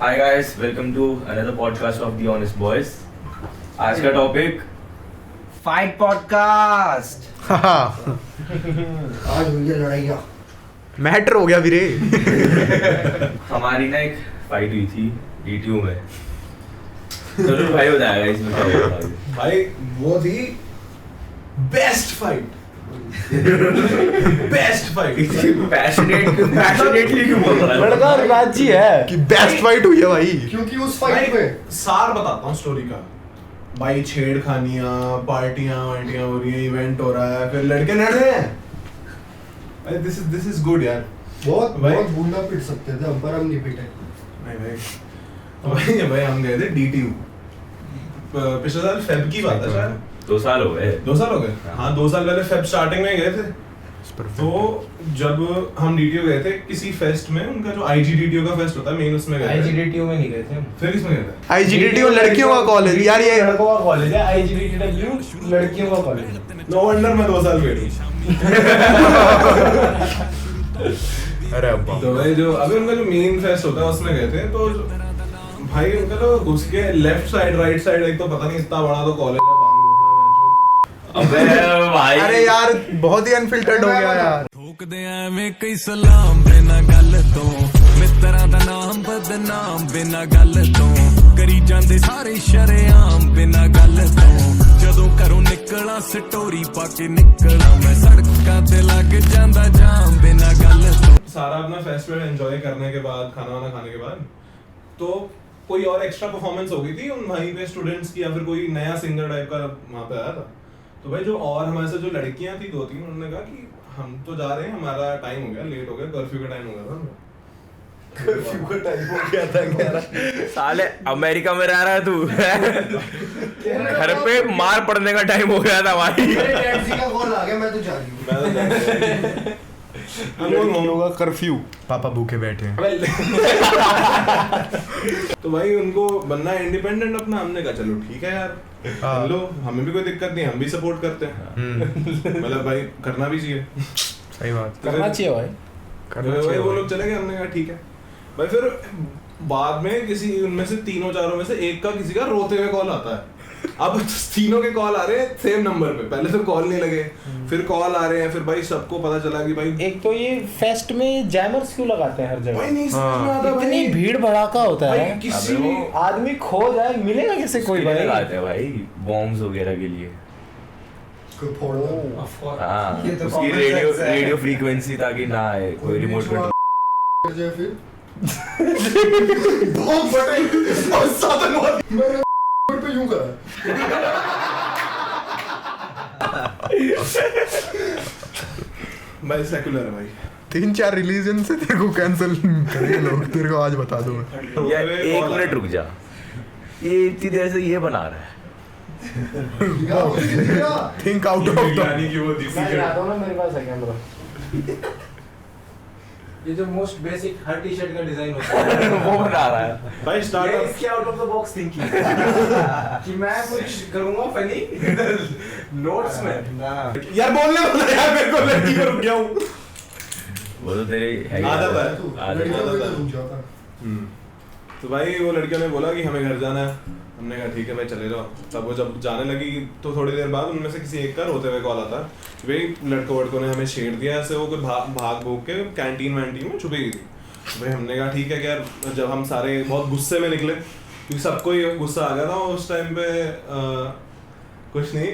Hi guys, welcome to another podcast of The Honest Boys. आज का topic fight podcast. आज हुई है लड़ाइयाँ। मैटर हो गया वीरे। हमारी ना एक फाइट हुई थी DTU में। जरूर भाई बताएगा इसमें क्या हुआ था। भाई वो थी best fight. Best fight. Passionately क्यों बोल रहा है? लड़का राजी है कि बेस्ट फाइट हुई है भाई। क्योंकि उस फाइट में सार बताता हूँ स्टोरी का। भाई छेड़खानियाँ, पार्टियाँ हो रही हैं, इवेंट हो रहा है, फिर लड़के लड़ रहे हैं। भाई दिस इज गुड यार। बहुत भाई- बहुत बूंदा पिट सकते थे, हम पर हम नहीं पिटे। भाई हम गए थे DTU। पिछले साल फेब की बात है शायद। 2 साल हो गए। 2 साल हो गए। हाँ 2 साल पहले फेब स्टार्टिंग में गए थे। तो जब हम DTU गए थे किसी फेस्ट में, उनका जो IGDTU का फेस्ट होता है मेन, उसमें गए थे। IGDTU में नहीं गए थे हम। फिर किसमें गए थे? IGDTU लड़कियों का कॉलेज यार, ये लड़कों का कॉलेज है। IGDTU लड़कियों का कॉलेज। नो वंडर मैं 2 साल वेट। अरे अब्बा तो भाई जो अभी उनका जो मेन फेस्ट होता है उसमें गए थे। तो भाई उनका तो घुस के लेफ्ट साइड राइट साइड, एक तो पता नहीं इतना बड़ा तो कॉलेज है, भांग घोड़ा अबे भाई। अरे यार बहुत ही अनफिल्टर्ड हो गया यार। ठोकदे ਐਵੇਂ ਕਈ ਸਲਾਮ ਬਿਨਾ ਗੱਲ ਤੋਂ ਮਿੱਤਰਾਂ ਦਾ ਨਾਮ ਬਦਨਾਮ ਬਿਨਾ ਗੱਲ ਤੋਂ ਕਰੀ ਜਾਂਦੇ ਸਾਰੇ ਸ਼ਰੇਆਮ ਬਿਨਾ ਗੱਲ ਤੋਂ ਜਦੋਂ ਘਰੋਂ ਨਿਕਲਾਂ ਸਟੋਰੀ ਪਾ ਕੇ ਨਿਕਲਾਂ ਮੈਂ ਸੜਕਾਂ ਤੇ ਲੱਗ ਜਾਂਦਾ ਜਾਮ ਬਿਨਾ ਗੱਲ ਤੋਂ सारा अपना फेस्टिवल एंजॉय करने के बाद, खाना वाना खाने के बाद, तो कोई और एक्स्ट्रा परफॉर्मेंस हो गई थी उन वहीं पे स्टूडेंट्स की, या फिर कोई नया सिंगर टाइप का वहाँ पे आया था। तो भाई जो और हमारे साथ जो लड़कियां थी 2-3, उन्होंने कहा कि हम तो जा रहे हैं, हमारा टाइम हो गया, लेट हो गया, कर्फ्यू का टाइम हो गया था। कर्फ्यू का टाइम हो गया था क्या? साले अमेरिका में रह रहा है तू। घर पे मार पड़ने का टाइम हो गया था भाई। मेरे टैक्सी का कॉल आ गया, मैं तो जा रही हूँ। होगा कर्फ्यू, पापा भूखे बैठे हैं। तो भाई उनको बनना है इंडिपेंडेंट अपना। हमने कहा चलो ठीक है यार, हाँ। लो हमें भी कोई दिक्कत नहीं, हम भी सपोर्ट करते हैं। मतलब भाई करना भी चाहिए। सही बात करना चाहिए भाई। करना भाई चाहिए वो भाई। लोग चले गए, हमने कहा ठीक है भाई। फिर बाद में किसी उनमें से तीनों चारों में से एक का किसी का रोते हुए कॉल आता है। अब तीनों के कॉल आ रहे हैं सेम नंबर पे। पहले तो कॉल नहीं लगे, फिर कॉल आ रहे हैं, फिर भाई सबको पता चला कि भाई एक तो ये फेस्ट में जैमर्स क्यों लगाते हैं हर भाई जगह? नहीं समझ में आता इतनी भाई। भीड़ भड़ाका होता भाई है, किसी अबे भी वो- आदमी खो जाए मिलेगा कैसे कोई भाई? लगाते हैं भाई बॉम्ब्स वगैरह के लिए। कोई फोड़ना हाँ ये तो उसकी common रेडियो sense है। रेडियो फ्रीक्वेंसी ताकि ना आए कोई रिमोट कंट्रोल। जाए फिर बॉम्ब फटे और साथ मेरे पे यूं करा। भाई सेकुलर है भाई। 3-4 रिलीजन से तेरे को कैंसिल करेंगे लोग, तेरे को आज बता दूं मैं। यार 1 मिनट रुक जा, ये इतनी देर से ये बना रहा है। थिंक आउट ऑफ द यानी कि वो मैं याद हूँ ना, मेरे पास है कैमरा। ये जो मोस्ट बेसिक हर टी शर्ट का डिजाइन होता है वो बना रहा है। भाई ये स्टार्ट इसके out of the box thinking कि मैं कुछ करूंगा फनी नोट्स में ना। यार बोलने वाला यार, मेरे को लड़की को रुक गया हूँ। वो तो तेरे है ही आदत है। तू आदत लड़कियों है। पे तो रुक जाता। तो भाई वो लड़कियों ने बोला कि हमें घर जाना है। हमने कहा ठीक है भाई चले जाओ। तब वो जब जाने लगी तो थोड़ी देर बाद उनमें से किसी एक का रोते हुए कॉल आता है। भाई लड़कों वड़कों ने हमें छेड़ दिया ऐसे, वो कोई भाग भूग के कैंटीन वैंटीन में छुपी गई थी। भाई हमने कहा ठीक है कि यार, जब हम सारे बहुत गुस्से में निकले क्योंकि सबको ही गुस्सा आ गया था उस टाइम पे। कुछ नहीं,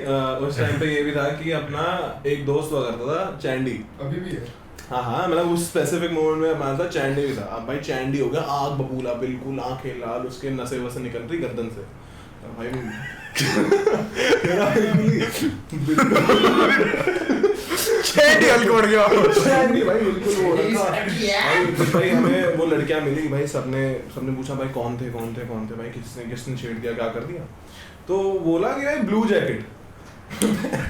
उस टाइम पे ये भी था कि अपना एक दोस्त हुआ करता था चैंडी। अभी भी है। हाँ हाँ, मतलब उस स्पेसिफिक मोमेंट में हमारा था चैंडी भी था। अब भाई चैंडी हो गया आग बबूला, बिल्कुल आंखें लाल, उसके नसें वसें निकल रही गर्दन से। तो भाई मेरा चैंडी हल्क उड़ गया। चैंडी भाई बिल्कुल वो रखा। भाई हमें वो लड़कियां मिली भाई, सबने पूछा भाई कौन थे भाई, किसने छेड़ दिया, क्या कर दिया। तो बोला कि भाई ब्लू जैकेट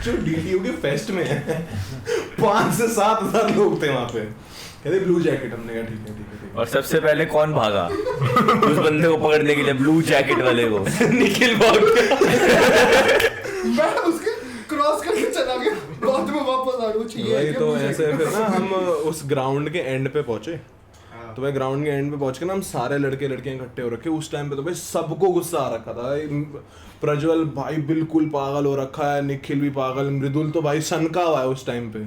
जो DTU के फेस्ट में है। 5 से 7 हजार लोग थे वहाँ पे। कहते ब्लू जैकेट। हमने कहा ठीक है। और सबसे पहले कौन भागा उस बंदे को पकड़ने के लिए? ब्लू जैकेट वाले को। निखिल भाग गया। मैं उसके क्रॉस करके चला गया, बाद में वापस आ रहा हूँ। चाहिए भाई क्या तो मुझे? ऐसे फिर ना हम उस ग्राउंड के एंड पे पहुंचे। तो भाई ग्राउंड के एंड पे पहुंच के ना हम सारे लड़के लड़कियां इकट्ठे हो रखे उस टाइम पे। तो भाई सबको गुस्सा आ रखा था। प्रज्वल भाई बिल्कुल पागल हो रखा है, निखिल भी पागल, मृदुल तो भाई सनका हुआ है उस टाइम पे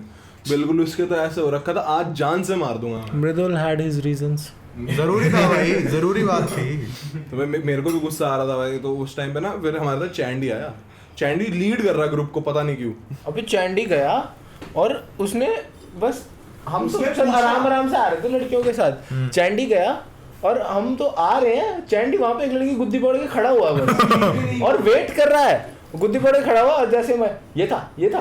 बिल्कुल। उसके तो ऐसे हो रखा था आज जान से मार दूंगा। मृदुल had his reasons. जरूरी था भाई, जरूरी बात थी। तो भाई मेरे को भी गुस्सा आ रहा था भाई। तो उस टाइम पे ना फिर हमारे साथ चैंडी आया। चैंडी लीड कर रहा ग्रुप को, पता नहीं क्यों। अभी चैंडी गया और उसने बस हम तो सब आराम से आ रहे थे लड़कियों के साथ। चैंडी गया और हम तो आ रहे हैं, चैंडी वहां पे एक लड़की गुद्दी पकड़ के खड़ा हुआ बस और वेट कर रहा है। गुद्दी पकड़ खड़ा हुआ और जैसे मैं ये था ये था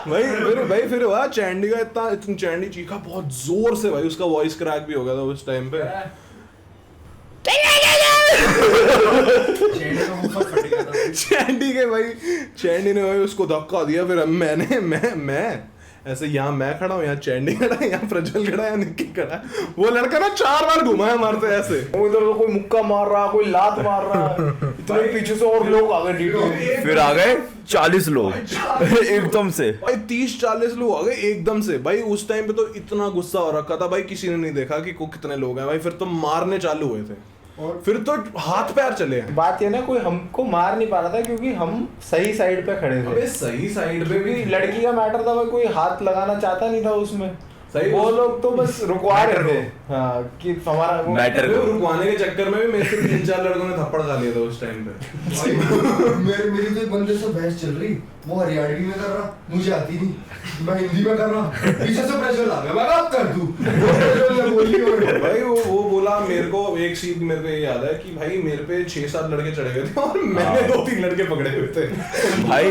भाई फिर हुआ चैंडी का इतना चैंडी चीखा बहुत जोर से भाई। उसका वॉइस क्रैक भी हो गया था उस टाइम पे। चैंडी ने भाई उसको धक्का दिया। फिर मैं ऐसे यहाँ मैं खड़ा हूँ, यहाँ चैंडी खड़ा है, यहाँ प्रज्वल खड़ा है, यहाँ निक्की खड़ा है। वो लड़का ना 4 बार घुमा है मारते ऐसे। उधर कोई मुक्का मार रहा, कोई लात मार रहा है। इतने पीछे से और लोग आ गए, फिर आ गए 40 लोग एकदम से भाई। 30-40 लोग आ गए एकदम से भाई। उस टाइम पे तो इतना गुस्सा हो रखा था भाई, किसी ने नहीं देखा कि कितने लोग हैं भाई। फिर तो मारने चालू हुए थे और फिर तो हाथ पैर चले हैं। बात ये ना कोई हमको मार नहीं पा रहा था क्योंकि हम सही साइड पे खड़े थे। अबे सही साइड पे भी लड़की का मैटर था भाई, कोई हाथ लगाना चाहता नहीं था उसमें। सही वो लोग तो बस रुकवा रहे थे। हाँ कि हमारा मैटर को रुकवाने के चक्कर में भी मेरे से 3-4 लड़कों ने थप्पड़ खा लिया था उस टाइम पे। मेरी तो एक बंदे से बहस चल रही, वो हरियाणवी में कर रहा, मुझे आती नहीं, मैं हिंदी में कर रहा, पीछे से प्रेशर आ गया, मैं अब कर दूं। भाई वो बोला मेरे को एक सीट मेरे को याद है कि भाई मेरे पे 6-7 लड़के चढ़े हुए थे और मैंने 2-3 लड़के पकड़े हुए थे भाई।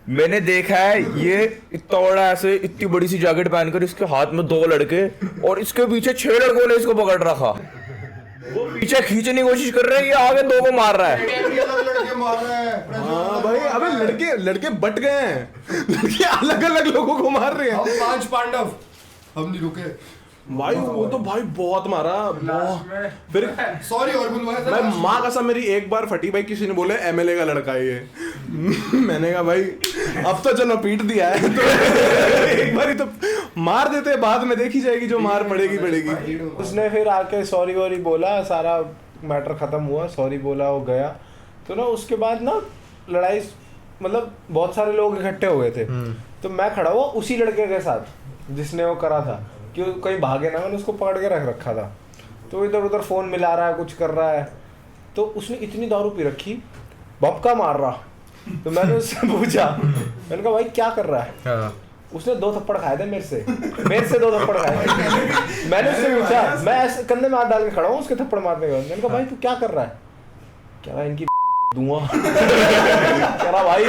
मैंने देखा है ये इतना बड़ा ऐसे इतनी बड़ी सी जैकेट पहनकर इसके हाथ में 2 लड़के और इसके पीछे 6 लड़कों ने इसको पकड़ रखा। वो पीछे खींचने की कोशिश कर रहे हैं, ये आगे 2 को मार रहा है। लड़के मार रहे हैं। हाँ भाई अबे लड़के बट गए हैं। लड़के अलग-अलग लोगों को मार रहे हैं। हम 5 पांडव, हम नहीं रुके भाई। वो तो भाई बहुत मारा। फिर सॉरी और बुलवाया भाई माँ कसम मेरी एक बार फटी भाई। किसी ने बोले एमएलए का लड़का है ये। मैंने कहा भाई अब तो चलो पीट दिया है तो एक बार ही तो मार देते, बाद में देखी जाएगी जो मार पड़ेगी। उसने फिर आके सॉरी वॉरी बोला, सारा मैटर खत्म हुआ, सॉरी बोला, वो गया। तो ना उसके बाद ना लड़ाई मतलब बहुत सारे लोग इकट्ठे हो गए थे। तो मैं खड़ा हुआ उसी लड़के के साथ जिसने वो करा था कि कहीं भागे ना, मैंने उसको पकड़ के रख रखा था। तो इधर उधर फोन मिला रहा है, कुछ कर रहा है। तो उसने इतनी दारू पी रखी, भपका मार रहा। तो मैंने उससे पूछा, मैंने कहा भाई क्या कर रहा है? उसने 2 थप्पड़ खाए थे मेरे से 2 थप्पड़ खाए। मैंने उससे पूछा, मैं ऐसे कंधे में हाथ डाल के खड़ा हूँ उसके थप्पड़ मारने का। मैंने कहा भाई तू क्या कर रहा है? कह रहा इनकी दूंगा। कह रहा भाई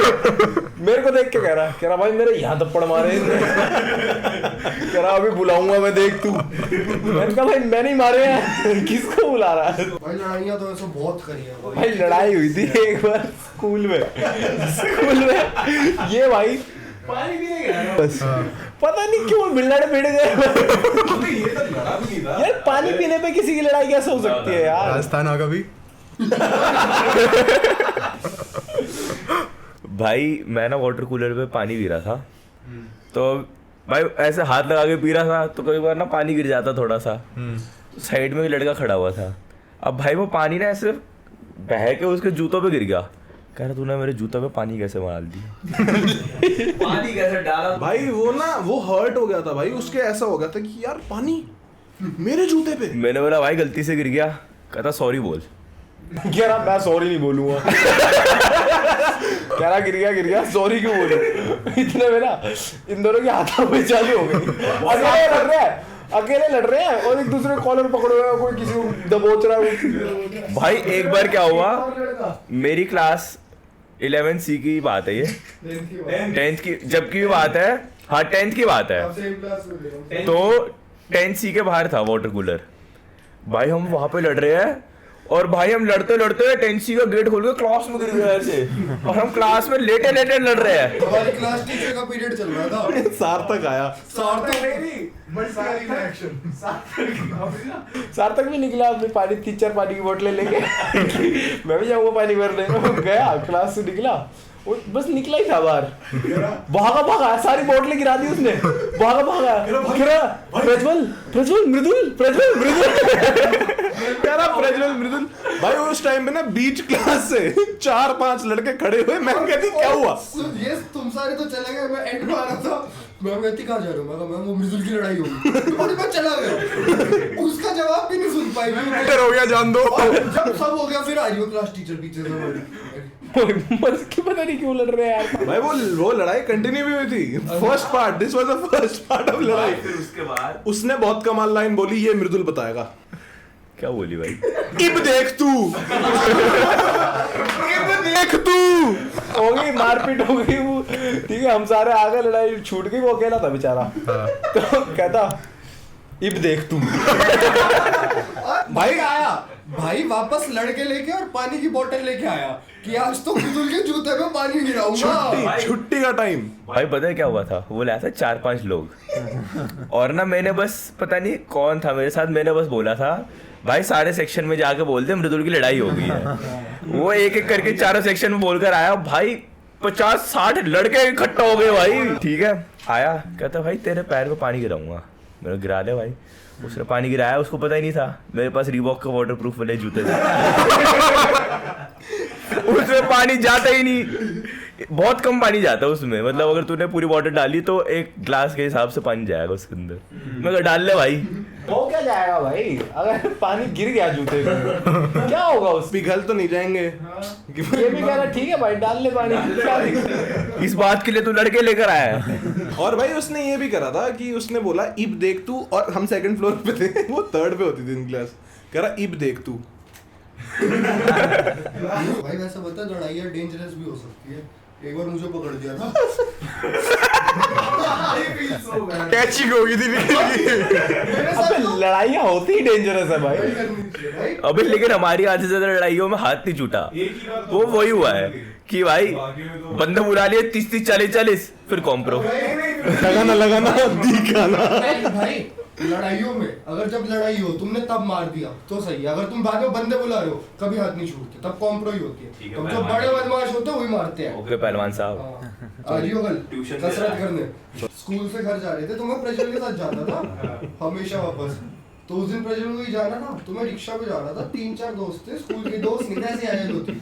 मेरे को देख के कह रहा भाई मेरे यहाँ थप्पड़ मारे। कह रहा अभी बुलाऊंगा मैं, देख तू। मैंने कहा भाई मैं नहीं मारे हैं, किसको बुला रहा है? भाई लड़ाइयाँ तो ऐसे बहुत करी है भाई लड़ाई हुई थी एक बार स्कूल में ये भाई पानी पीने गया बस पता नहीं क्यों बिल्लाड़े भिड़ गए। ये तो लड़ा भी नहीं था यार पानी पीने पे किसी की लड़ाई कैसे हो सकती है यार? राजस्थान आ कभी भाई मैं ना वाटर कूलर पे पानी पी रहा था। तो भाई ऐसे हाथ लगा के पी रहा था तो कई बार ना पानी गिर जाता थोड़ा सा। साइड में एक लड़का खड़ा हुआ था। अब भाई वो पानी ना ऐसे बह के उसके जूतों पे गिर गया। कह रहा तूने मेरे जूतों पे पानी कैसे डाल दिया? पानी कैसे डाला भाई? वो हर्ट हो गया था भाई। उसके ऐसा हो गया था कि यार पानी मेरे जूते पे। मैंने बोला भाई गलती से गिर गया। कहता सॉरी बोल। कह रहा मैं सॉरी नहीं बोलूंगा। कह रहा गिर गया सॉरी क्यों बोलूं? इतने में ना इन दोनों की हाथापाई चालू हो गई। अकेले लड़ रहे हैं और एक दूसरे कॉलर पकड़े हुए, कोई किसी को दबोच रहा है। भाई एक बार क्या हुआ, मेरी क्लास 11C की बात है, ये 10th की जबकि भी बात है। हाँ 10th की बात है। तो 10C के बाहर था वाटर कूलर। भाई हम वहां पे लड़ रहे हैं और भाई हम लड़ते 10C का गेट खोल के क्लास में गिर गया ऐसे। और हम क्लास में लेटे लड़ रहे हैं। हमारी क्लास टीचर का पीरियड चल रहा था। सार्थक आया। सार्थक भी निकला अपनी पानी 3-4 पानी की बोतलें लेके। मैं भी जाऊंगा पानी भरने। गया क्लास से निकला वो बस निकला ही था बाहर, भागा सारी बोतलें गिरा दी उसने, भागा प्रज्वल मृदुल कह रहा प्रज्वल मृदुल। भाई उस टाइम पे ना बीच क्लास से 4-5 लड़के खड़े हुए, मैं कहती क्या हुआ? ये तुम सारे तो चले गए, मैं एंड में आ रहा था, मैं कहती कहाँ जा रहा हूँ, मैं वो मृदुल की लड़ाई होगी, और मैं चला गया, उसका जवाब भी नहीं सुन पाई, हो गया जान दो। जब सब हो गया फिर आ रही हो क्लास टीचर पीछे से, पता नहीं क्यों लड़ रहे हैं यार भाई वो लड़ाई कंटिन्यू भी हुई थी। First part, this was the first part of लड़ाई। फिर उसके बाद उसने बहुत कमाल लाइन बोली, ये मृदुल बताएगा। क्या बोली भाई? इब देख तू हो गई मारपीट हो गई वो, ठीक है, हम सारे आ गए, लड़ाई छूट गई, वो अकेला था बेचारा। तो कहता इब देख तू भाई आया, भाई वापस लड़के लेके और पानी की बोतल लेके आया कि आज तो मृदुल के जूते में पानी गिराऊंगा। छुट्टी का टाइम। भाई पता है क्या हुआ था? वो लाया था 4-5 लोग, और ना मैंने बस, पता नहीं कौन था मेरे साथ, मैंने बस बोला था भाई सारे सेक्शन में जाके बोल दे मृदुल की लड़ाई हो गई है। वो एक एक करके चारों सेक्शन में बोलकर आया, भाई 50-60 लड़के इकट्ठा हो गए भाई। ठीक है, आया, कहता भाई तेरे पैर पे पानी गिराऊंगा। मैंने गिरा ले भाई। उसने पानी गिराया, उसको पता ही नहीं था मेरे पास रीबॉक का वाटर प्रूफ वाले जूते थे। उसमें पानी जाता ही नहीं, बहुत कम पानी जाता है उसमें, मतलब अगर तूने पूरी वाटर डाली तो एक ग्लास के हिसाब से पानी जाएगा उसके अंदर। मैं कहा डाल ले भाई। वो क्या जाएगा भाई, अगर पानी गिर गया जूते में क्या होगा उस पिघल तो नहीं जाएंगे। ये भी कह रहा ठीक है भाई डाल ले पानी, क्या दिक्कत? इस बात के लिए तू लड़के लेकर आया है। और भाई उसने ये भी करा था कि उसने बोला इब देख तू, और हम 2nd फ्लोर पे थे, वो 3rd पे होती थी क्लास, कह रहा इब देख तू। भाई वैसे बता, लड़ाइयाँ डेंजरस भी हो सकती है। एक बार मुझे पकड़ दिया था, कैचिंग हो गई थी। अबे लड़ाइयाँ होती ही डेंजरस है भाई। भाई अबे लेकिन हमारी आधे से ज्यादा लड़ाइयों में हाथ नहीं छूटा। वो वही हुआ है कि भाई बंदे बुला लिए 30-40, फिर कॉम्प्रो। लगाना दिखाना। भाई लड़ाइयों में अगर जब लड़ाई हो तुमने तब मार दिया तो सही है, अगर तुम बाद में बंदे बुला रहे हो कभी हाथ नहीं छूटते, तब कॉम्प्रो ही होती है। तब जो बड़े बदमाश होते हैं वही मारते हैं। ओके पहलवान साहब। आ रही हो कल कसरत करने, स्कूल से घर जा रहे थे तो मैं प्रज्वल के साथ जाता था हमेशा वापस। तो उस दिन प्रज्वल को ही जाना था तो मैं रिक्शा पे जा रहा था, 3-4 दोस्त थे, स्कूल के दोस्त नहीं ऐसे आए होती।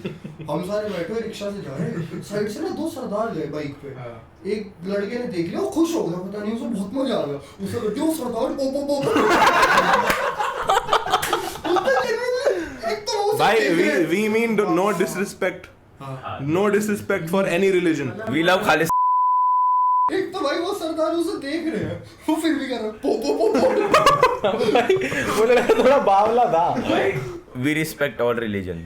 हम सारे बैठे हुए रिक्शा से जा रहे, साइड से ना 2 सरदार गए बाइक पे। एक लड़के ने देख लिया, वो खुश हो गया, पता नहीं उसे बहुत मजा आ गया। उसे कहते वो सरदार एक तो वो भाई we mean no disrespect, no disrespect for any religion. We love Khalid. एक तो भाई वो सरदार उसे देख रहे हैं, वो फिर भी कर रहा है पो। भाई वो लड़का थोड़ा बावला था। We respect all religion.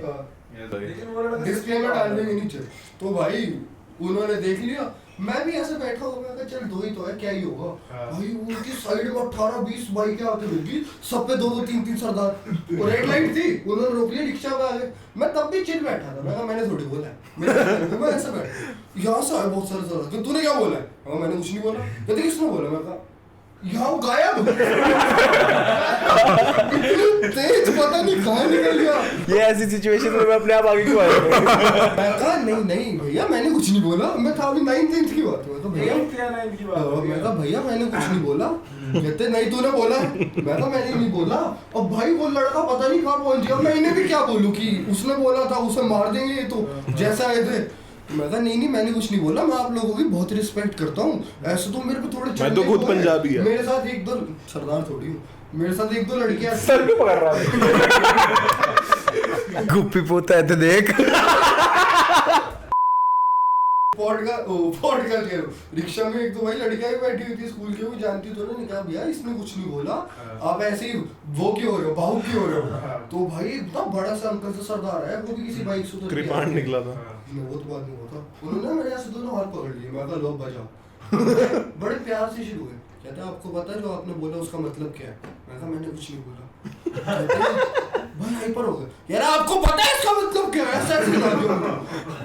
Disclaimer डालने के नीचे तो भाई उन्होंने देख लिया, मैं भी ऐसे बैठा हुआ, मैं कहा चल 2 ही तो है, क्या ही होगा। भाई उनकी साइड में 18-20 बाइकें आके रुकी, सब पे 2-2, 3-3 सरदार। और रेड लाइट थी, उन्होंने रोक लिया, रिक्शा पे आ गए। मैं तब भी चिल बैठा था, मैं कहा मैंने थोड़ी बोला है, मैं ऐसे बैठा, यहाँ से आए बहुत सारे सरदार, तूने क्या बोला है? मैंने कुछ नहीं बोला। कहते किसने बोला? मैं कहा यहाँ गायब। तेज पता नहीं कहाँ निकल गया। ये ऐसी सिचुएशन में मैं अपने आप आगे क्यों आया? मैं कहा नहीं भैया मैंने कुछ नहीं बोला, मैं था अभी 9th की बात है। तो भैया मैं कहा भैया मैंने कुछ नहीं बोला। कहते नहीं तूने बोला। मैं कहा मैंने नहीं बोला। अब भाई वो लड़का पता नहीं कहाँ पहुंच गया, मैं इन्हें भी क्या बोलूँ कि उसने बोला था, उसे मार देंगे ये तो जैसा आए थे। मैं कहा नहीं मैंने कुछ नहीं बोला, मैं आप लोगों की बहुत रिस्पेक्ट करता हूँ, ऐसे तो मेरे पे थोड़े मैं तो खुद पंजाबी है। मेरे साथ 1-2 सरदार थोड़ी हूँ, मेरे साथ 1-2 लड़कियां सर भी पकड़ रहा है। गुप्पी पोता है तो देख। पॉडकास्ट रिक्शा में 1-2 भाई लड़कियां भी बैठी हुई थी स्कूल की, वो जानती तो नहीं, कहा भैया इसने कुछ नहीं बोला, आप ऐसे ही वो क्यों हो रहे हो, भावुक क्यों हो रहे हो। तो भाई इतना बड़ा सा अंकल से सरदार है, वो भी किसी बाइक से उतर कृपाण निकला था। वो तो बात नहीं होता। उन्होंने मेरे ऐसे दोनों हाथ पकड़ लिए, मैं कहा लो बजाओ। बड़े प्यार से शुरू हुए, कहते आपको पता है जो आपने बोला उसका मतलब क्या है? मैं कहा मैंने कुछ नहीं बोला। भाई हाइपर हो गए, यार आपको पता है इसका मतलब क्या है? ऐसा बता दो।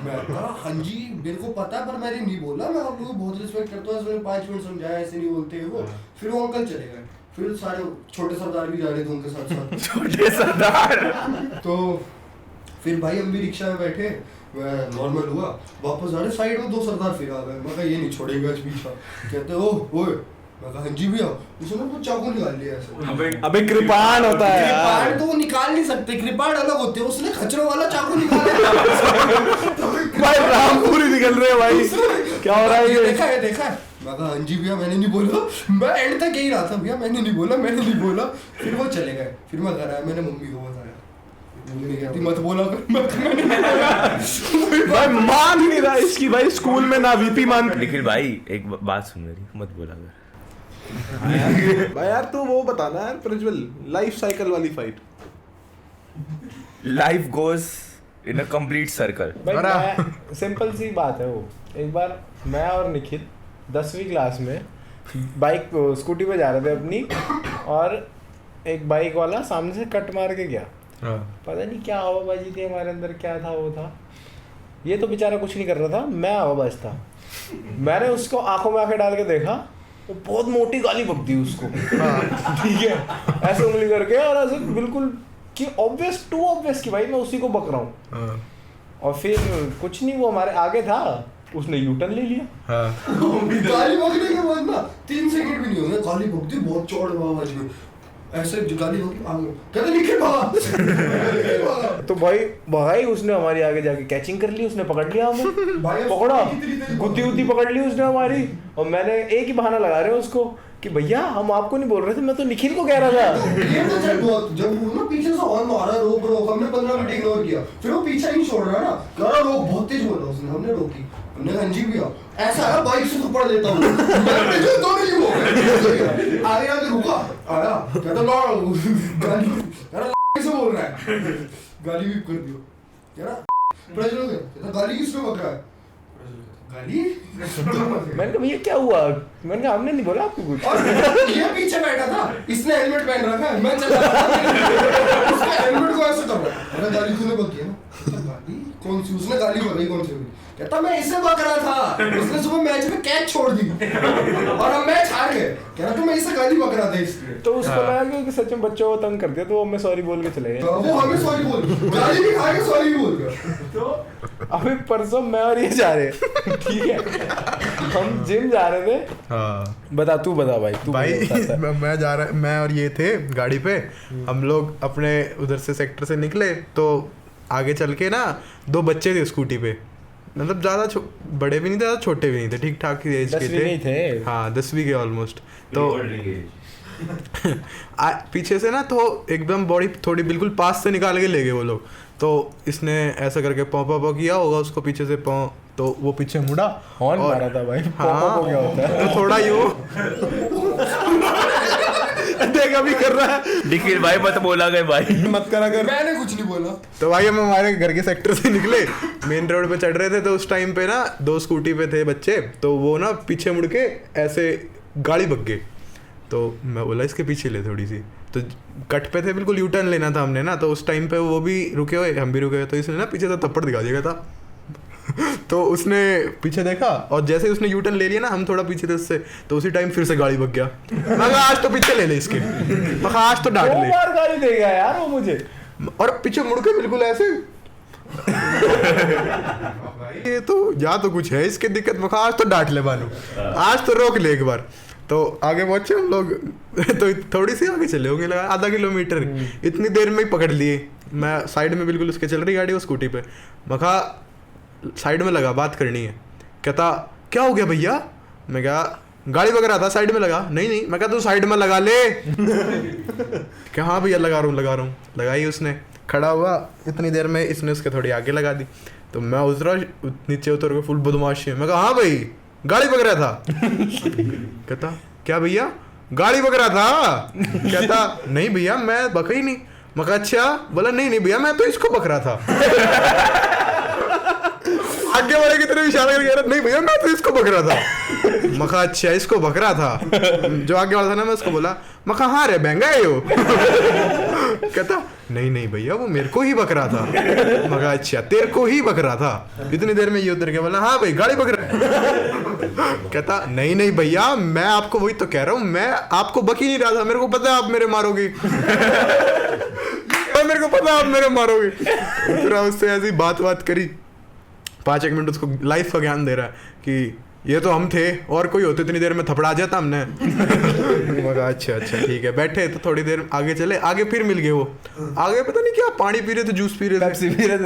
मैं कहा हाँ जी मेरे को पता है पर मैंने नहीं बोला, मैं आप लोगों को बहुत रिस्पेक्ट करता हूँ, 5 मिनट समझाया ऐसे नहीं बोलते वो। फिर वो अंकल चले गए, फिर सारे छोटे सरदार भी जा रहे थे उनके साथ साथ। छोटे सरदार। तो फिर भाई हम भी रिक्शा में बैठे, मैं नॉर्मल हुआ, वापस जा रहे साइड में 2 सरदार फिर आ गए। मैं कहा ये नहीं छोड़ेगा इस पीछा। कहते ओए, मैं कहा हाँ जी भैया। उसने वो चाकू निकाल लिया ऐसे। अबे कृपाण होता है यार। कृपाण तो वो निकाल नहीं सकते, कृपाण अलग होते हैं। उसने खच्चरों वाला चाकू निकाला। भाई रामपुरी निकल रहे हैं भाई, क्या हो रहा है ये? देखा है। मैं कहा हाँ जी भैया मैंने नहीं बोला। मैं एंड तक यही रहा था, भैया मैंने नहीं बोला। फिर वो चले गए। फिर मैं घर आया, मैंने मम्मी को बताया। मम्मी कहती मत बोला कर। भाई मान ही नहीं रहा इसकी भाई, स्कूल में ना वीपी मान। निखिल भाई एक बात सुन मेरी, मत बोला कर भाई यार तू वो बताना यार प्रज्वल, लाइफ साइकिल वाली fight. Life goes in a complete circle. भाई सिंपल सी बात है वो। एक बार मैं और निखिल 10वीं क्लास में बाइक स्कूटी पे जा रहे थे अपनी, और एक बाइक वाला सामने से कट मार के गया। पता नहीं क्या हवाबाजी थी हमारे अंदर, क्या था वो था। ये तो बेचारा कुछ नहीं कर रहा था, मैं हवाबाज था। मैंने उसको आंखों में आंखें डाल के देखा, वो बहुत मोटी गाली बक दी उसको। ठीक है, ऐसे उंगली करके और ऐसे बिल्कुल कि ऑब्वियस टू ऑब्वियस कि भाई मैं उसी को बक रहा हूँ। और फिर कुछ नहीं, वो हमारे आगे था, उसने यू टर्न ले लिया। गाली बकने के बाद ना 3 सेकंड भी नहीं हुए, गाली बक दी बहुत चौड़ आवाज में। ऐसे गाली कहते निखिल भागा। तो भाई भाई उसने हमारी आगे जाके कैचिंग कर ली, उसने पकड़ लिया हमें, पकड़ा, गुत्ती पकड़ ली उसने हमारी। और मैंने एक ही बहाना लगा रहे उसको कि भैया हम आपको नहीं बोल रहे थे, मैं तो निखिल को कह रहा था। ये तो जब वो ना पीछे से हॉर्न मारा, रोक हमने 15 मिनट इग्नोर किया। फिर वो पीछा नहीं छोड़ रहा ना, कह रहा रोक, बहुत तेज बोल रहा उसने। हमने रोकी, हमने कहा जी भैया ऐसा है, बाइक से थप्पड़ देता हूँ। दोनों ही हो गए। आगे रुका, आया कहता गाली से बोल रहा है, गाली भी कर दियो। कह रहा प्रज्वल कहता गाली किसने बक रहा है? गाली? मैंने कहा भैया क्या हुआ? मैंने कहा हमने नहीं बोला आपको कुछ। और ये पीछे बैठा था, इसने हेलमेट पहन रखा है, मैं चला रहा था, उसका हेलमेट को ऐसे कर रहा है। मैंने गाली तूने बकी है ना? गाली कौन सी? उसने गाली बकी कौन सी? कहता मैं इसे बक रहा था, उसने सुबह मैच में कैच छोड़ दी और हम मैच हार गए। कह रहा तो मैं इसे गाली बक रहा था इसलिए। तो उसको लगा कि सच में बच्चों को तंग कर दिया, तो वो हमें सॉरी बोल के चले गए। वो हमें सॉरी बोल, गाली भी खा के सॉरी बोल गया। तो अभी परसों मैं और ये जा रहे, ठीक है, हम जिम जा रहे थे। हाँ बता भाई तू भाई मैं जा रहा, मैं और ये थे गाड़ी पे। हम लोग अपने उधर से सेक्टर से निकले, तो आगे चल के ना 2 बच्चे थे स्कूटी पे, मतलब ज़्यादा बड़े भी नहीं थे, ज़्यादा छोटे भी नहीं थे, ठीक ठाक की एज के थे। हाँ 10वीं के ऑलमोस्ट। तो पीछे से ना तो एकदम बॉडी थोड़ी बिल्कुल पास से निकाल के ले गए वो लोग। तो इसने ऐसा करके पौ किया होगा उसको पीछे से पौ, तो वो पीछे मुड़ा, हॉर्न मारा था भाई। हाँ क्या होता है? तो थोड़ा यूँ देख अभी कर रहा है। निखिल भाई मत बोला गए भाई, मत करा कर। मैंने कुछ नहीं बोला। तो भाई हम हमारे घर के सेक्टर से निकले, मेन रोड पे चढ़ रहे थे। तो उस टाइम पे ना 2 स्कूटी पे थे बच्चे, तो वो ना पीछे मुड़ के ऐसे गाड़ी बक गए। तो मैं बोला इसके पीछे ले थोड़ी सी, तो कट पे थे बिल्कुल, यू टर्न लेना था हमने ना। तो उस टाइम पे वो भी रुके हुए, हम भी रुके हुए, तो इसने ना पीछे से थप्पड़ दिखा दिया था। तो उसने पीछे देखा, और जैसे उसने यू टर्न ले लिया ना, हम थोड़ा पीछे थे उससे, तो उसी टाइम फिर से गाड़ी बक गया। मैं कहा आज तो पीछे ले इसके, मैं कहा आज तो डांट ले। 2 बार गाली देगा यार वो मुझे, और पीछे मुड़ के बिल्कुल ऐसे ये तो या तो कुछ है इसके दिक्कत। मैं कहा आज तो डांट ले बानू, आज तो रोक ले एक बार। तो आगे पहुंचे हम लोग, तो थोड़ी सी आगे चले होंगे, लगा आधा किलोमीटर, इतनी देर में ही पकड़ लिए। मैं साइड में बिल्कुल उसके चल रही गाड़ी, वो स्कूटी पे। मैं कहा साइड में लगा, बात करनी है। कहता क्या हो गया भैया? मैं कहा गाड़ी वगैरह था, साइड में लगा। नहीं मैं कहा तू साइड में लगा ले। क्या हाँ भैया लगा रहा हूँ। लगाई उसने, खड़ा हुआ, इतनी देर में इसने उसके थोड़ी आगे लगा दी। तो मैं उतरा, नीचे उतर के फुल बदमाशी है। मैं कहा हाँ भाई गाड़ी वगैरह था। कहता क्या भैया गाड़ी वगैरह था? कहता नहीं भैया मैं बका ही नहीं। मैं कहा अच्छा? बोला नहीं भैया मैं तो इसको बक रहा था। आगे वाले की तरफ इशारा करके कह रहा नहीं भैया मैं तो इसको बक रहा था। मैं कहा अच्छा इसको बक रहा था? जो आगे वाला था ना, मैं उसको बोला, मैं कहा हाँ रे बहंगा है वो। कहता नहीं भैया वो मेरे को ही बक रहा था। मैं कहा अच्छा तेरे को ही बक रहा था? इतनी देर में ये उतर के बोला हाँ भाई गाड़ी बक रहा है। कहता नहीं भैया मैं आपको वही तो कह रहा हूँ, मैं आपको बक ही नहीं रहा था, मेरे को पता है आप मेरे मारोगे। मेरे को पता है आप मेरे मारोगे। फिर उससे ऐसी बात करी, 5-1 मिनट उसको लाइफ का ज्ञान दे रहा है कि ये तो हम थे और कोई होते इतनी देर में थपड़ा जाता हमने। मगा अच्छा ठीक है। बैठे तो थोड़ी देर आगे चले, आगे फिर मिल गए वो, आगे पता नहीं क्या पानी पी रहे थे, जूस पी रहे थे, पेप्सी पी रहे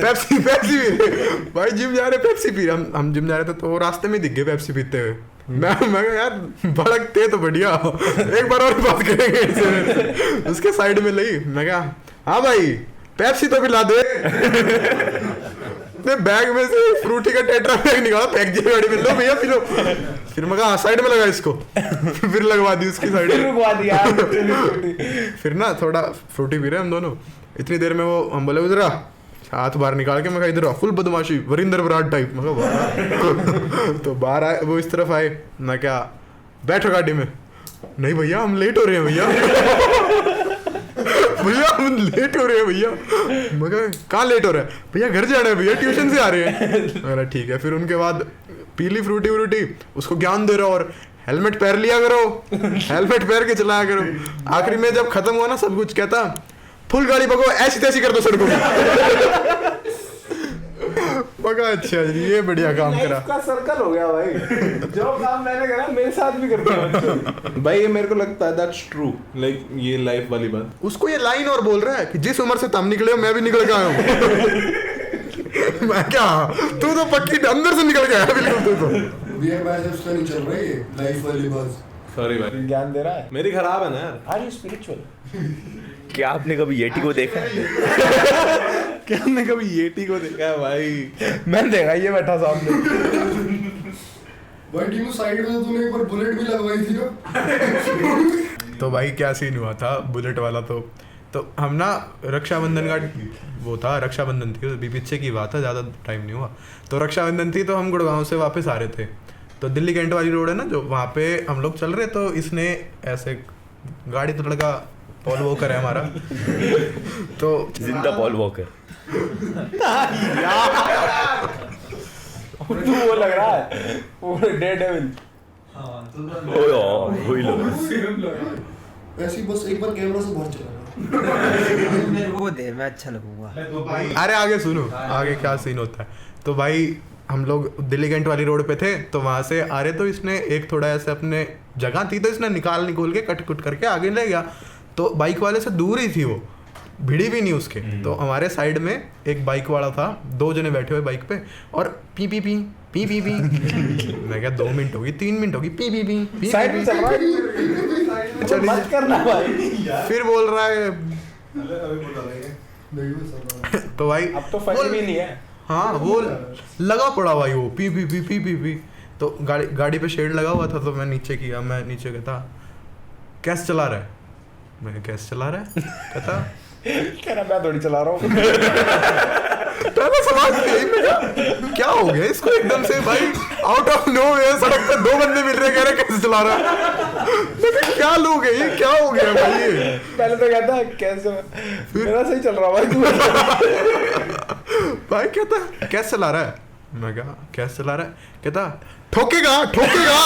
भाई जिम जा रहे पेप्सी पी रहे, हम जिम जा रहे थे तो वो रास्ते में दिख गए पेप्सी पीते हुए। मैं यार भड़कते तो बढ़िया, एक बार और बात करेंगे इससे। उसके साइड में लगी, मैं कहा हाँ भाई पेप्सी तो पिला दे। बैग में से फ्रूटी का टेट्रा पैक निकाला, फेंक दिया गाड़ी में, लो भैया पी लो। फिर मैं कहा साइड में लगा इसको। फिर लगवा दी उसकी साइड में, रुकवा दिया। फिर ना थोड़ा फ्रूटी पी रहे हम दोनों, इतनी देर में वो हम बोले उधर आ, हाथ बाहर निकाल के मैं कहा इधर आ, फुल बदमाशी वरिंदर बराड़ टाइप। मैं कहा तो बाहर आए वो, इस तरफ आए, मैं क्या बैठो गाड़ी में, नहीं भैया हम लेट हो रहे हैं भैया। भैया हम लेट हो रहे हैं भैया। मैं कहाँ लेट हो रहा है भैया, घर जाना है भैया, ट्यूशन से आ रहे हैं। अरे ठीक है। फिर उनके बाद पीली फ्रूटी व्रूटी, उसको ज्ञान दे रहा और हेलमेट पहन लिया करो, हेलमेट पहन के चलाया करो। आखिरी में जब खत्म हुआ ना सब कुछ, कहता फुल गाड़ी पको ऐसी तैसी कर दो सड़कों में। मगा अच्छा जी ये बढ़िया काम करा, का सर्कल हो गया भाई। जो काम मैंने करा मेरे साथ भी करते हैं भाई, ये मेरे को लगता है दैट्स ट्रू, लाइक ये लाइफ वाली बात। उसको ये लाइन और बोल रहा है कि जिस उम्र से तुम निकले हो मैं भी निकल के आया हूँ। मैं क्या, तू तो पक्की अंदर से निकल के आया बिल्कुल। तू तो बियर बाइसेप्स तो नहीं चल रही है लाइफ वाली बात। सॉरी भाई, ज्ञान दे रहा है, मेरी खराब है ना यार। Are you spiritual? क्या आपने कभी येटी को देखा है? क्या हमने कभी येटी को देखा है भाई? मैंने देखा, ये बैठा सामने। भाई टीमू साइड में तूने एक बार बुलेट भी लगवाई थी ना। तो भाई क्या सीन हुआ था बुलेट वाला, तो हम ना रक्षाबंधन का वो था, रक्षाबंधन थी, अभी पीछे की बात है, ज़्यादा टाइम नहीं हुआ। तो रक्षाबंधन थी तो हम गुड़गांव से वापस आ रहे थे, तो दिल्ली कैंट वाली रोड है ना जो, वहाँ पे हम लोग चल रहे, तो इसने ऐसे गाड़ी, तो लड़का पॉल वॉकर है हमारा, तो जिंदा पॉल वॉकर। तू वो लग रहा है वो डेयरडेविल। वही लोग ऐसी बस एक बार कैमरा से बाहर चला मेरे को देर में अच्छा लगूंगा। अरे आगे सुनो आगे क्या सीन होता है। तो भाई हम लोग दिल्ली कैंट वाली रोड पे थे, तो वहाँ से आ रहे, तो इसने एक थोड़ा ऐसे अपने जगह थी तो इसने निकाल के कट कुट करके आगे ले गया। तो बाइक वाले से दूर ही थी वो, भिड़ी भी नहीं उसके। तो हमारे साइड में एक बाइक वाला था, 2 जने बैठे हुए बाइक पे, और P P P P P P. मैं क्या 2 मिनट होगी 3 मिनट होगी, P P P P side में चल रहा है, चल मत करना भाई। फिर बोल रहा है तो भाई अब तो फटी भी नहीं है। हाँ वो लगा पड़ा भाई, वो P P P P P P. तो गाड़ी पे शेड लगा हुआ था, तो मैं नीचे किया, मैं नीचे कहता कैसे चला रहा है, मैं कैसे चला रहा है, कहता कह रहा मैं थोड़ी चला रहा हूँ। पहला सवाल क्या हो गया इसको एकदम से भाई, आउट ऑफ नोवेयर सड़क पे 2 बंदे मिल रहे, कह रहे कैसे चला रहा है। क्या लोग है ये, क्या हो गया भाई ये? पहले तो कहता कैसे, मेरा सही चल रहा भाई, तू भाई कहता कैसे चला रहा है, मैं कहा कैसे चला रहा है, कहता ठोकेगा ठोकेगा।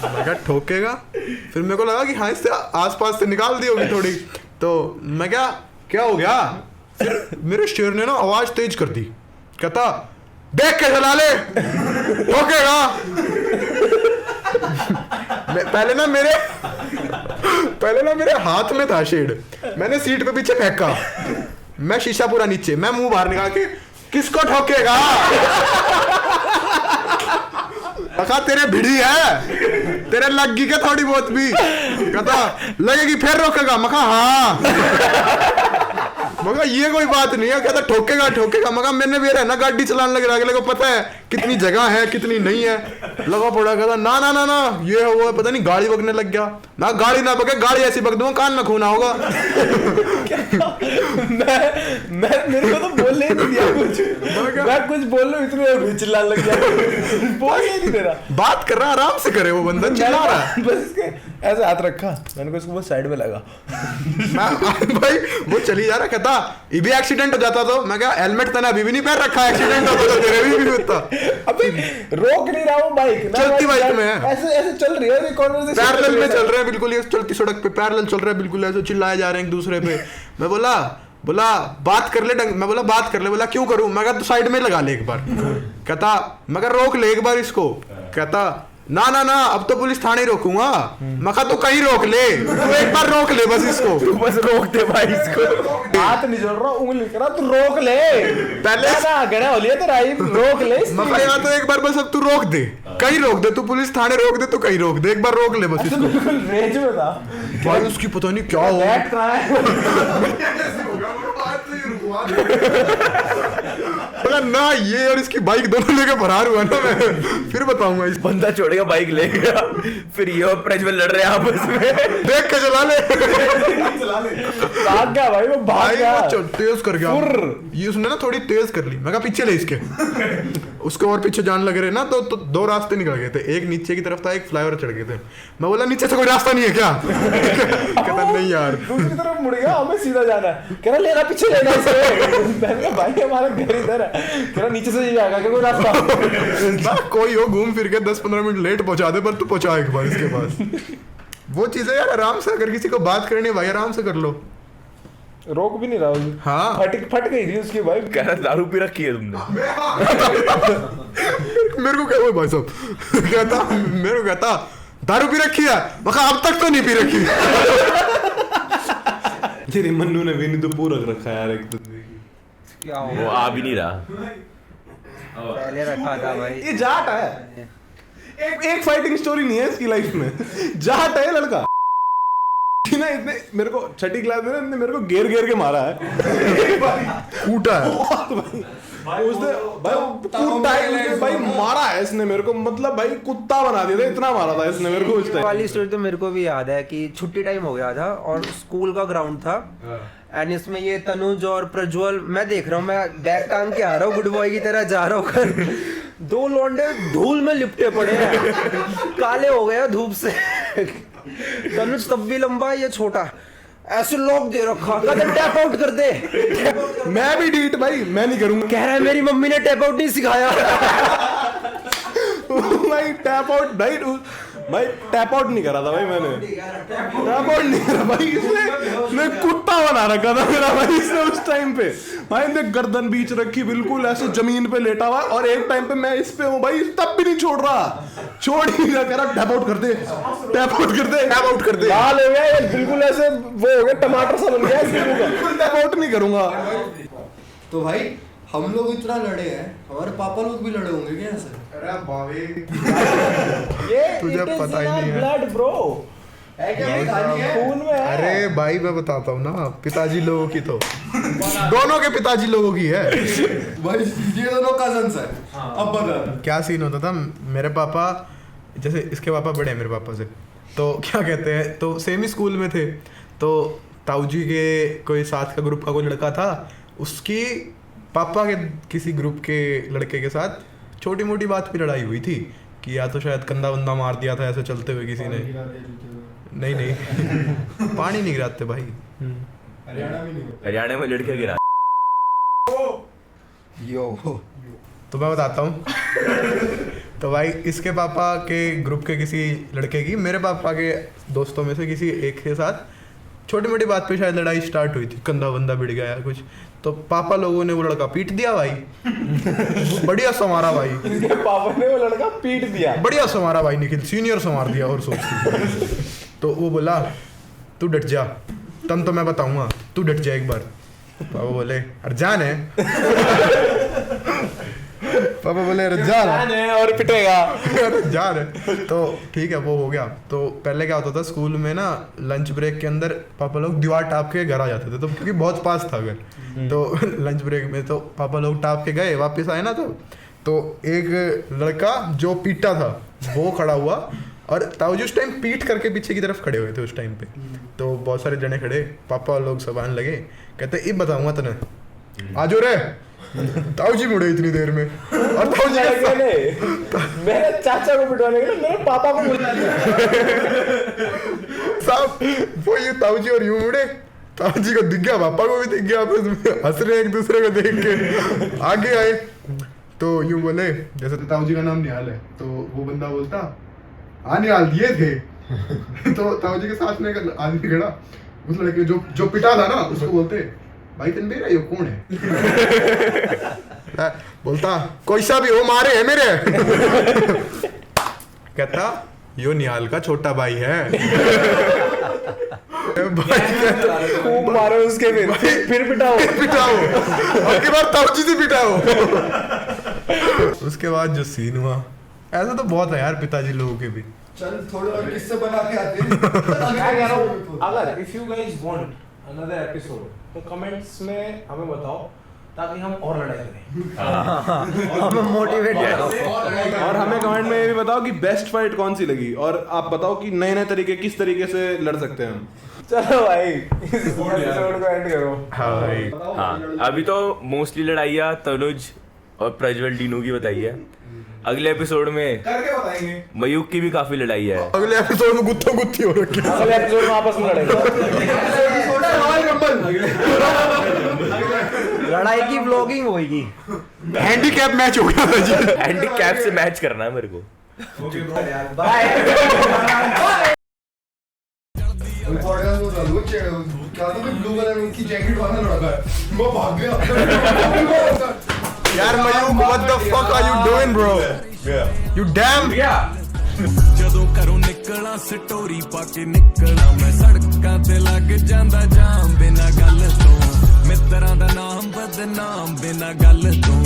मैं कहा ठोकेगा, फिर मेरे को लगा कि हाँ इससे आसपास से निकाल दी होगी थोड़ी, तो मैं क्या हो गया, फिर मेरे शेर ने ना आवाज तेज कर दी, कहता देख के चला ले ठोकेगा। पहले ना मेरे हाथ में था शेड, मैंने सीट पे पीछे फेंका, मैं शीशा पूरा नीचे, मैं मुंह बाहर निकाल के किसको ठोकेगा। कहा तेरे भिड़ी है, तेरे लगी के थोड़ी बहुत भी, कहता लगेगी फिर रोकेगा, मैं कहा हाँ। मगर ये कोई बात नहीं है, कहता ठोकेगा। मगर मैंने भी रहना गाड़ी चलाने लग रहा, अगले को पता है कितनी जगह है कितनी नहीं है, लगा पड़ा, कहता ना ये है वो है, पता नहीं गाड़ी बकने लग गया, ना गाड़ी ना बके, गाड़ी ऐसी बक दूंगा कान में खूना होगा। मैं मेरे को तो बोलने ही नहीं दिया कुछ, मैं कुछ बोल रहा हूँ इतने चिल्लाने लग गया, बोल ही नहीं दे रहा, बात कर रहा आराम से करे, वो बंदा चिल्ला रहा है, बस इसके ऐसे हाथ रखा, मैंने को इसको बहुत साइड में लगा। भाई वो चली जा रहा, कहता ये भी एक्सीडेंट हो जाता, तो मैं क्या हेलमेट तने अभी भी नहीं पहन रखा, एक्सीडेंट होता तो तेरे भी होता। अभी रोक नहीं रहा हूँ बाइक, चलती बाइक में ऐसे चल रही है, पैरेलल में चल रहे हैं बिल्कुल, ये चलती सड़क पे पैरेलल चल रहा है बिल्कुल, ऐसे चिल्लाए जा रहे हैं एक दूसरे पे। मैं बोला बोला बात कर ले मैं बोला बात कर ले, बोला क्यों करूं? मैं कहा तू साइड में लगा ले एक बार। कहता मैं कहा रोक ले एक बार इसको। कहता ना ना ना अब तो पुलिस थाने रोकूंगा। मैं कहा तू कहीं रोक ले, तू एक बार रोक ले बस इसको, तू बस रोक दे भाई इसको। हाथ नहीं जोड़ रहा, उंगली कर रहा, तू रोक ले पहले ना गड़ा हो लिया तेरा, रोक ले। मैं कहा यार तो एक बार बस अब तू रोक दे, कहीं रोक दे, तू पुलिस थाने रोक दे, तू कहीं रोक दे, एक बार रोक ले बस इसको। बिल्कुल रेंज में था भाई उसकी पता नहीं क्या हुआ, बैठ कहाँ है। बोला ना ये और इसकी बाइक दोनों लेके फरार हुआ ना, मैं फिर बताऊंगा इस बंदा छोड़ेगा बाइक ले गया, फिर ये और प्रज्वल लड़ रहे हैं आपस में। देख के चला ले। भाग गया भाई, वो भाग भाई गया। वो तेज कर गया, ये उसने ना थोड़ी तेज कर ली। मैं कहा पीछे ले इसके, उसको और पीछे जान लग रहे ना, तो दो रास्ते निकल गए थे, एक नीचे की तरफ था, एक फ्लाईओवर चढ़ गए थे। मैं बोला नीचे से कोई रास्ता नहीं है क्या? कहता नहीं यार, दूसरी तरफ मुड़ गया, हमें सीधा जाना है। कह रहा लेना पीछे लेना इसे। मैंने कहा भाई हमारा घर इधर है। कह रहा नीचे से जाएगा क्या कोई रास्ता? ना कोई हो घूम फिर के 10-15 मिनट लेट पहुंचा दे, पर तू पहुंचा एक बार इसके पास। वो चीजें यार आराम से, अगर किसी को बात करनी है भाई आराम से कर लो। रोक भी नहीं रहा, हाँ फट गई थी उसकी भाई। कह रहा दारू पी रखी है तुमने। मेरे को क्या हुआ भाई साहब? कहता मेरे को कहता दारू पी रखी है। मैं कहा अब तक तो नहीं पी रखी। तेरे मन्नू ने भी नहीं तो पूरा रखा यार एक तो। क्या वो आ भी नहीं रहा। पहले रखा था भाई। ये जाट है, एक फाइटिंग स्टोरी नहीं है इसकी लाइफ में, जाट है लड़का ना। इतने मेरे को छठी क्लास में इसने मेरे को घेर घेर के मारा है। कूटा है उसने भाई कूटा है, उसने भाई मारा है इसने मेरे को, मतलब भाई कुत्ता बना दिया था, इतना मारा था इसने मेरे को उस टाइम। वाली स्टोरी तो मेरे को भी याद है कि छुट्टी टाइम हो गया था और स्कूल का ग्राउंड था एंड इसमें ये तनुज और प्रज्वल, मैं देख रहा हूँ, मैं बैग टांग के आ रहा हूँ गुड बॉय की तरह जा रहा हूँ। दो लौंडे धूल में लिपटे पड़े हैं, काले हो गए धूप से। तनुज तब भी लंबा, ये छोटा, ऐसे लॉक दे रखा, कहते टैप आउट कर दे। मैं भी डीट भाई, मैं नहीं करूंगा। कह रहा है मेरी मम्मी ने टैप आउट नहीं सिखाया। भाई टैप आउट भाई टैप आउट नहीं करा था भाई, मैंने टैप आउट नहीं करा भाई, इसने कुत्ता बना रखा था मेरा भाई इसने उस टाइम पे। भाई ने गर्दन बीच रखी बिल्कुल ऐसे जमीन पे लेटा हुआ, और एक टाइम पे मैं इस पे हूँ भाई, तब भी नहीं छोड़ रहा, छोड़ ही नहीं रहा। कह रहा टैप आउट कर दे, टैप आउट कर दे, टैप आउट कर दे। लाल हो गया ये, बिल्कुल ऐसे वो हो गया, टमाटर सा बन गया इसके मुंह का। टैप आउट नहीं करूंगा। तो भाई हम लोग इतना लड़े हैं, हमारे पापा लोग भी लड़े होंगे क्या ऐसे? अरे बाबे ये तुझे पता ही नहीं है। ब्लड ब्रो है क्या भाई? कहानी है? खून में है। अरे भाई मैं बताता हूँ ना, पिताजी लोगों की तो दोनों के पिताजी लोगों की है भाई ये दोनों कजन्स है। अब बता। क्या सीन होता था, मेरे पापा, जैसे इसके पापा बड़े हैं मेरे पापा से, तो क्या कहते हैं, तो सेम ही स्कूल में थे, तो ताऊजी के कोई साथ का ग्रुप का कोई लड़का था, उसकी पापा के किसी ग्रुप के लड़के के साथ छोटी मोटी बात पे लड़ाई हुई थी कि या तो शायद कंधा वंदा मार दिया था ऐसे चलते हुए किसी ने। नहीं नहीं पानी नहीं गिराते भाई, हरियाणा में लड़के गिरा। यो तो मैं बताता हूँ। तो भाई इसके पापा के ग्रुप के किसी लड़के की मेरे पापा के दोस्तों में से किसी एक के साथ छोटी मोटी बात पे शायद लड़ाई स्टार्ट हुई थी, कंधा बंदा बिड़ गया कुछ, तो पापा लोगों ने वो लड़का पीट दिया भाई। बढ़िया संवारा भाई, पापा ने वो लड़का पीट दिया, बढ़िया संवारा भाई, निखिल सीनियर संवार दिया। और सोच तो वो बोला तू डट जा, तन तो मैं बताऊंगा, तू डट जा एक बार। पापा बोले अरे जान है। पापा बोले अरे जान है और पिटेगा। अरे जान है। तो ठीक है वो हो गया। तो पहले क्या होता था स्कूल में ना, लंच ब्रेक के अंदर पापा लोग दीवार टाप के घर आ जाते थे, तो क्योंकि बहुत पास था घर, तो लंच ब्रेक में तो पापा लोग टाप के गए, वापस आए ना, तो एक लड़का जो पीटा था वो खड़ा हुआ, और ताऊजी उस टाइम पीट करके पीछे की तरफ खड़े हुए थे उस टाइम पे, तो बहुत सारे जने खड़े, पापा लोग सब आने लगे, कहते ये बताऊंगा तने आजो रे। ताऊजी मुड़े इतनी देर में, और ताऊजी मेरे चाचा को पिटवाने के लिए मेरे पापा को साहब वो ये ताऊजी और यूं मुड़े, ताऊजी को दिख गया, पापा को भी दिख गया, आपस में हंस रहे एक दूसरे को देख के। आगे आए तो यूं बोले, जैसे ताऊजी का नाम निहाल है, तो वो बंदा बोलता हाँ निहाल ये थे। तो ताऊजी के साथ में एक आदमी खड़ा, उस लड़के जो पिटा था ना उसको बोलते भाई तनवीर ये कौन है? बोलता कोई सा भी हो मारे है मेरे। कहता यो निहाल का छोटा भाई है। खूब मारो उसके फिर पिटाओ अब की बार ताऊजी से पिटाओ। उसके बाद जो सीन हुआ, ऐसा तो बहुत है यार पिताजी लोगों के भी। चल थोड़ा और किस्से बना के आते हैं। मैं कह रहा हूँ अगर if you guys want another episode तो कमेंट्स में हमें बताओ ताकि हम और लड़ाई करें। हमें मोटिवेट करो। और हमें कमेंट में ये भी बताओ कि बेस्ट फाइट कौन सी लगी, और आप बताओ कि नए नए तरीके किस तरीके से लड़ सकते हैं हम। चलो भाई इस एपिसोड को एंड करो। हाँ भाई हाँ, अभी तो मोस्टली लड़ाइयाँ तनुज और प्रज्वल डीनू की बताई है। अगले एपिसोड में करके बताएंगे। मयूक की भी काफी लड़ाई है। अगले एपिसोड में गुत्थो गुत्थी हो रखी है। अगले एपिसोड में आपस में लड़ेंगे। लड़ाई की व्लॉगिंग होगी। हैंडीकैप मैच हो गया था जी। हैंडीकैप से मैच करना है मेरे को। बाय। पॉडकास्ट में डालो क्या तो ब्लू कलर की जैकेट वाला लड़का है, वो भाग गया। यार Mayukh what the fuck are you doing bro? You damn ਜਦੋਂ ਘਰੋਂ ਨਿਕਲਾਂ ਸਟੋਰੀ ਪਾ ਕੇ ਨਿਕਲਾਂ ਮੈਂ ਸੜਕਾਂ ਤੇ ਲੱਗ ਜਾਂਦਾ ਜਾਮ ਬਿਨਾਂ ਗੱਲ ਤੋਂ ਮਿੱਤਰਾਂ ਦਾ ਨਾਮ ਬਦਨਾਮ ਬਿਨਾਂ ਗੱਲ ਤੋਂ